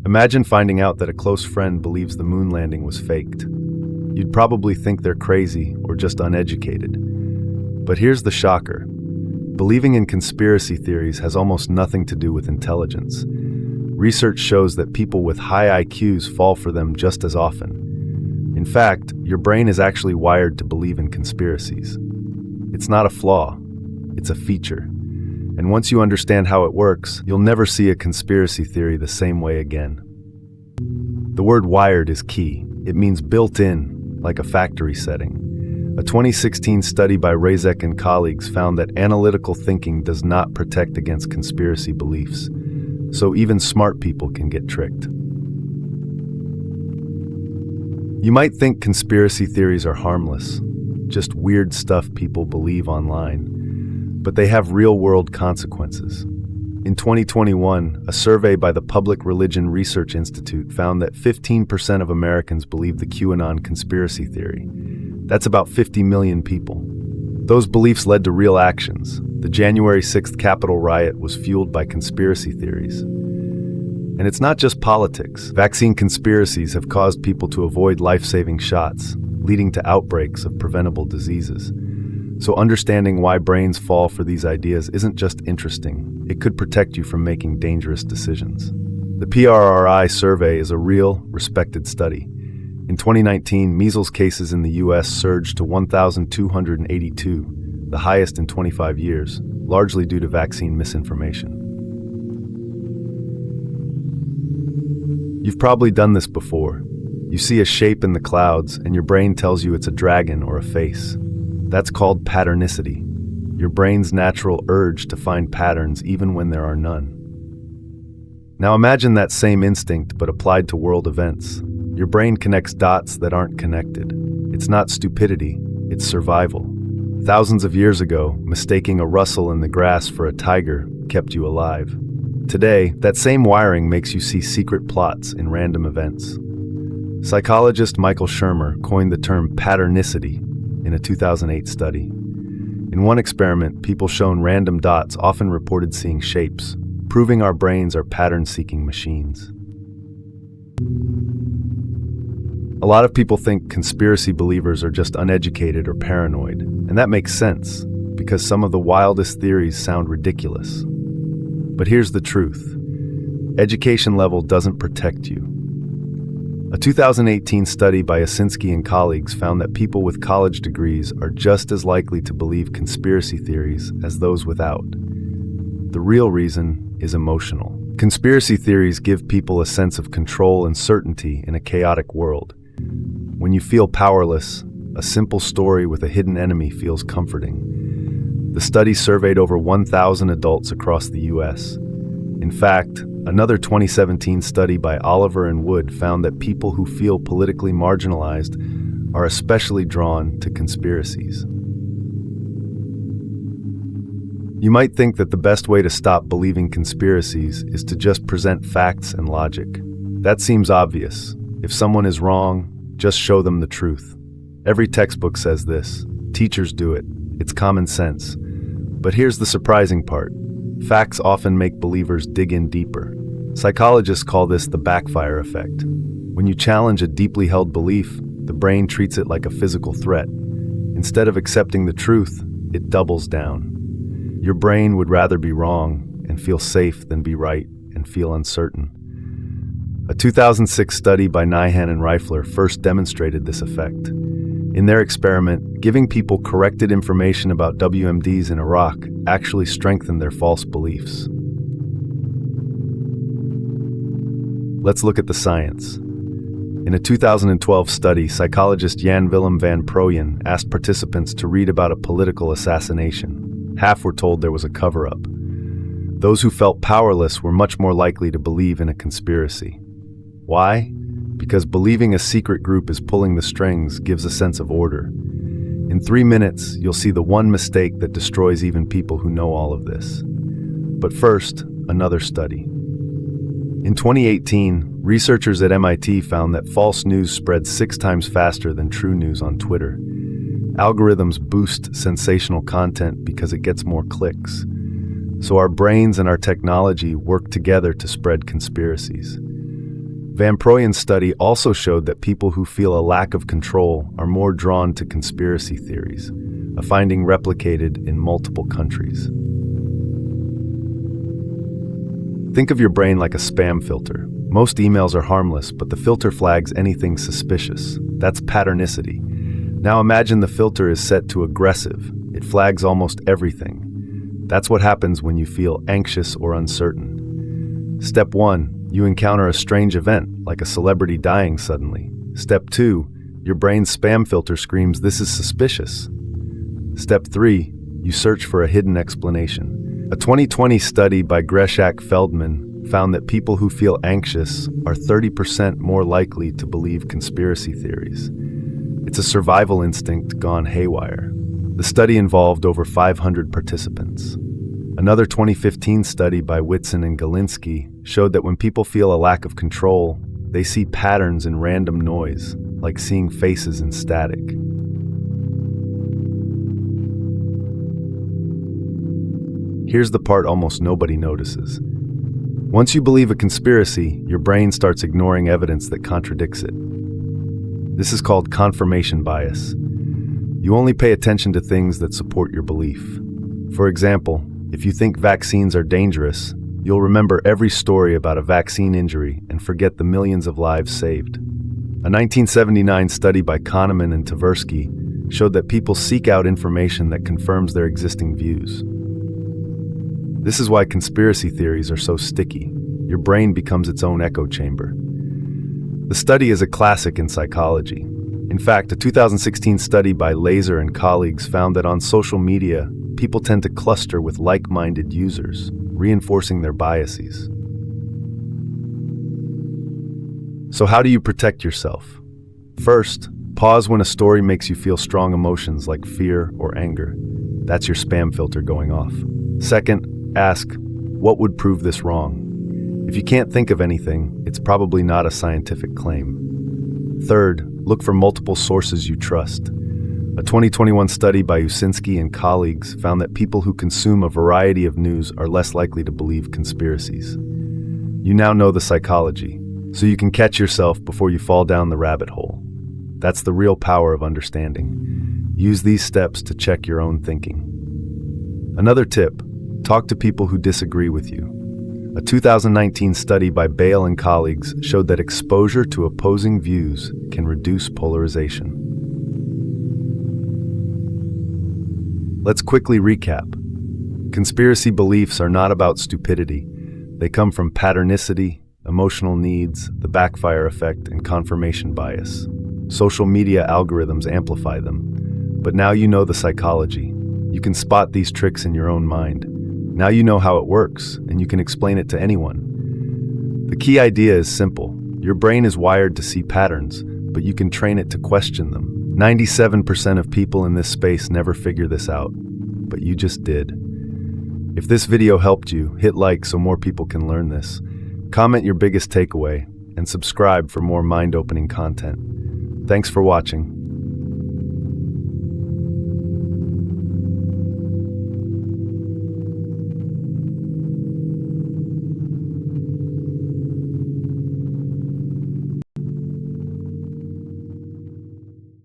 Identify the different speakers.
Speaker 1: Imagine finding out that a close friend believes the moon landing was faked. You'd probably think they're crazy or just uneducated. But here's the shocker. Believing in conspiracy theories has almost nothing to do with intelligence. Research shows that people with high IQs fall for them just as often. In fact, your brain is actually wired to believe in conspiracies. It's not a flaw, it's a feature. And once you understand how it works, you'll never see a conspiracy theory the same way again. The word wired is key. It means built in, like a factory setting. A 2016 study by Razek and colleagues found that analytical thinking does not protect against conspiracy beliefs, so even smart people can get tricked. You might think conspiracy theories are harmless, just weird stuff people believe online, but they have real-world consequences. In 2021, a survey by the Public Religion Research Institute found that 15% of Americans believe the QAnon conspiracy theory. That's about 50 million people. Those beliefs led to real actions. The January 6th Capitol riot was fueled by conspiracy theories. And it's not just politics. Vaccine conspiracies have caused people to avoid life-saving shots, leading to outbreaks of preventable diseases. So understanding why brains fall for these ideas isn't just interesting, it could protect you from making dangerous decisions. The PRRI survey is a real, respected study. In 2019, measles cases in the US surged to 1,282, the highest in 25 years, largely due to vaccine misinformation. You've probably done this before. You see a shape in the clouds, and your brain tells you it's a dragon or a face. That's called patternicity, your brain's natural urge to find patterns even when there are none. Now imagine that same instinct but applied to world events. Your brain connects dots that aren't connected. It's not stupidity, it's survival. Thousands of years ago, mistaking a rustle in the grass for a tiger kept you alive. Today, that same wiring makes you see secret plots in random events. Psychologist Michael Shermer coined the term patternicity in a 2008 study. In one experiment, people shown random dots often reported seeing shapes, proving our brains are pattern-seeking machines. A lot of people think conspiracy believers are just uneducated or paranoid, and that makes sense, because some of the wildest theories sound ridiculous. But here's the truth. Education level doesn't protect you. A 2018 study by Osinski and colleagues found that people with college degrees are just as likely to believe conspiracy theories as those without. The real reason is emotional. Conspiracy theories give people a sense of control and certainty in a chaotic world. When you feel powerless, a simple story with a hidden enemy feels comforting. The study surveyed over 1,000 adults across the US. In fact, another 2017 study by Oliver and Wood found that people who feel politically marginalized are especially drawn to conspiracies. You might think that the best way to stop believing conspiracies is to just present facts and logic. That seems obvious. If someone is wrong, just show them the truth. Every textbook says this. Teachers do it. It's common sense. But here's the surprising part. Facts often make believers dig in deeper. Psychologists call this the backfire effect. When you challenge a deeply held belief, the brain treats it like a physical threat. Instead of accepting the truth, it doubles down. Your brain would rather be wrong and feel safe than be right and feel uncertain. A 2006 study by Nyhan and Reifler first demonstrated this effect. In their experiment, giving people corrected information about WMDs in Iraq actually strengthened their false beliefs. Let's look at the science. In a 2012 study, psychologist Jan Willem van Prooijen asked participants to read about a political assassination. Half were told there was a cover-up. Those who felt powerless were much more likely to believe in a conspiracy. Why? Because believing a secret group is pulling the strings gives a sense of order. In 3 minutes, you'll see the one mistake that destroys even people who know all of this. But first, another study. In 2018, researchers at MIT found that false news spreads 6 times faster than true news on Twitter. Algorithms boost sensational content because it gets more clicks. So our brains and our technology work together to spread conspiracies. Van Proyen's study also showed that people who feel a lack of control are more drawn to conspiracy theories, a finding replicated in multiple countries. Think of your brain like a spam filter. Most emails are harmless, but the filter flags anything suspicious. That's patternicity. Now imagine the filter is set to aggressive. It flags almost everything. That's what happens when you feel anxious or uncertain. Step 1, you encounter a strange event, like a celebrity dying suddenly. Step 2, your brain's spam filter screams, "This is suspicious." Step 3, you search for a hidden explanation. A 2020 study by Greshak Feldman found that people who feel anxious are 30% more likely to believe conspiracy theories. It's a survival instinct gone haywire. The study involved over 500 participants. Another 2015 study by Whitson and Galinsky showed that when people feel a lack of control, they see patterns in random noise, like seeing faces in static. Here's the part almost nobody notices. Once you believe a conspiracy, your brain starts ignoring evidence that contradicts it. This is called confirmation bias. You only pay attention to things that support your belief. For example, if you think vaccines are dangerous, you'll remember every story about a vaccine injury and forget the millions of lives saved. A 1979 study by Kahneman and Tversky showed that people seek out information that confirms their existing views. This is why conspiracy theories are so sticky. Your brain becomes its own echo chamber. The study is a classic in psychology. In fact, a 2016 study by Laser and colleagues found that on social media, people tend to cluster with like-minded users, reinforcing their biases. So how do you protect yourself? First, pause when a story makes you feel strong emotions like fear or anger. That's your spam filter going off. Second, ask, what would prove this wrong? If you can't think of anything, it's probably not a scientific claim. Third, look for multiple sources you trust. A 2021 study by Usinski and colleagues found that people who consume a variety of news are less likely to believe conspiracies. You now know the psychology, so you can catch yourself before you fall down the rabbit hole. That's the real power of understanding. Use these steps to check your own thinking. Another tip, talk to people who disagree with you. A 2019 study by Bale and colleagues showed that exposure to opposing views can reduce polarization. Let's quickly recap. Conspiracy beliefs are not about stupidity. They come from patternicity, emotional needs, the backfire effect, and confirmation bias. Social media algorithms amplify them. But now you know the psychology. You can spot these tricks in your own mind. Now you know how it works, and you can explain it to anyone. The key idea is simple. Your brain is wired to see patterns, but you can train it to question them. 97% of people in this space never figure this out, but you just did. If this video helped you, hit like so more people can learn this. Comment your biggest takeaway, and subscribe for more mind-opening content. Thanks for watching.